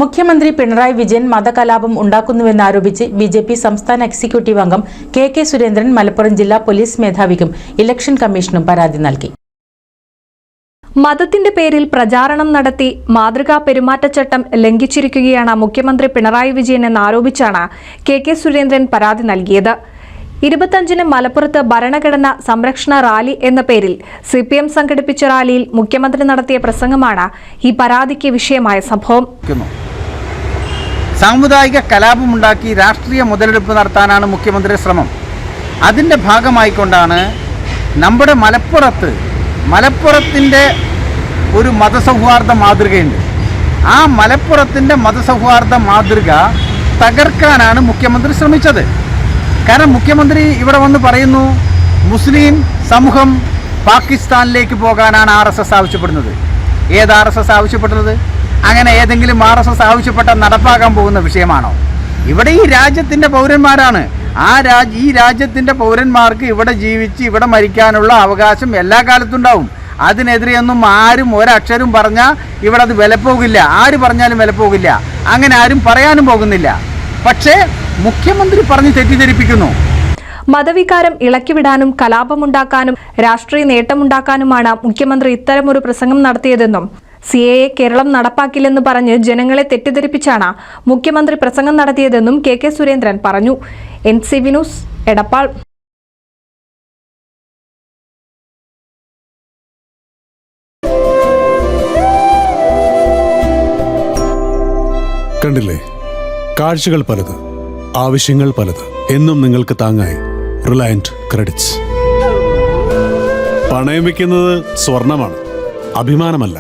മുഖ്യമന്ത്രി പിണറായി വിജയൻ മതകലാപം ഉണ്ടാക്കുന്നുവെന്നാരോപിച്ച് ബിജെപി സംസ്ഥാന എക്സിക്യൂട്ടീവ് അംഗം കെ സുരേന്ദ്രൻ മലപ്പുറം ജില്ലാ പോലീസ് മേധാവിക്കും ഇലക്ഷൻ കമ്മീഷനും പരാതി നൽകി. മതത്തിന്റെ പേരിൽ പ്രചാരണം നടത്തി മാതൃകാ പെരുമാറ്റച്ചട്ടം ലംഘിച്ചിരിക്കുകയാണ് മുഖ്യമന്ത്രി പിണറായി വിജയൻ എന്നാരോപിച്ചാണ് കെ സുരേന്ദ്രൻ പരാതി നൽകിയത്. 25-ന് മലപ്പുറത്ത് ഭരണഘടനാ സംരക്ഷണ റാലി എന്ന പേരിൽ CPM സംഘടിപ്പിച്ച റാലിയിൽ മുഖ്യമന്ത്രി നടത്തിയ പ്രസംഗമാണ് ഈ പരാതിക്ക് വിഷയമായ സംഭവം. സാമുദായിക കലാപമുണ്ടാക്കി രാഷ്ട്രീയ മുതലെടുപ്പ് നടത്താനാണ് മുഖ്യമന്ത്രിയുടെ ശ്രമം. അതിൻ്റെ ഭാഗമായിക്കൊണ്ടാണ് നമ്മുടെ മലപ്പുറത്തിൻ്റെ ഒരു മതസൗഹാർദ്ദ മാതൃകയുണ്ട്. ആ മലപ്പുറത്തിൻ്റെ മതസൗഹാർദ്ദ മാതൃക തകർക്കാനാണ് മുഖ്യമന്ത്രി ശ്രമിച്ചത്. കാരണം മുഖ്യമന്ത്രി ഇവിടെ വന്ന് പറയുന്നു, മുസ്ലിം സമൂഹം പാകിസ്ഥാനിലേക്ക് പോകാനാണ് RSS ആവശ്യപ്പെടുന്നത്. ഏത് RSS ആവശ്യപ്പെടുന്നത്? അങ്ങനെ ഏതെങ്കിലും RSS ആവശ്യപ്പെട്ട നടപ്പാക്കാൻ പോകുന്ന വിഷയമാണോ? ഇവിടെ ഈ രാജ്യത്തിൻ്റെ പൗരന്മാരാണ്. ഈ രാജ്യത്തിൻ്റെ പൗരന്മാർക്ക് ഇവിടെ ജീവിച്ച് ഇവിടെ മരിക്കാനുള്ള അവകാശം എല്ലാ കാലത്തുണ്ടാവും. അതിനെതിരെയൊന്നും ആരും ഒരക്ഷരം പറഞ്ഞാൽ ഇവിടെ അത് വിലപ്പോകില്ല. ആര് പറഞ്ഞാലും വിലപ്പോകില്ല. അങ്ങനെ ആരും പറയാനും പോകുന്നില്ല. പക്ഷേ മുഖ്യമന്ത്രി പറഞ്ഞ് തെറ്റിദ്ധരിപ്പിക്കുന്നു. മതവികാരം ഇളക്കിവിടാനും കലാപമുണ്ടാക്കാനും രാഷ്ട്രീയ നേട്ടമുണ്ടാക്കാനുമാണ് മുഖ്യമന്ത്രി ഇത്തരമൊരു പ്രസംഗം നടത്തിയതെന്നും CAA കേരളം നടപ്പാക്കില്ലെന്ന് പറഞ്ഞ് ജനങ്ങളെ തെറ്റിദ്ധരിപ്പിച്ചാണ് മുഖ്യമന്ത്രി പ്രസംഗം നടത്തിയതെന്നും കെ സുരേന്ദ്രൻ പറഞ്ഞു. NCV news, Edappal. കണ്ടില്ലേ, കാഴ്ചകൾ പലത്, ആവശ്യങ്ങൾ പലത്. എന്നും നിങ്ങൾക്ക് താങ്ങായി റിലയന്റ് ക്രെഡിറ്റ്സ്. പണയം വെക്കുന്നത് സ്വർണമാണ്, അഭിമാനമല്ല.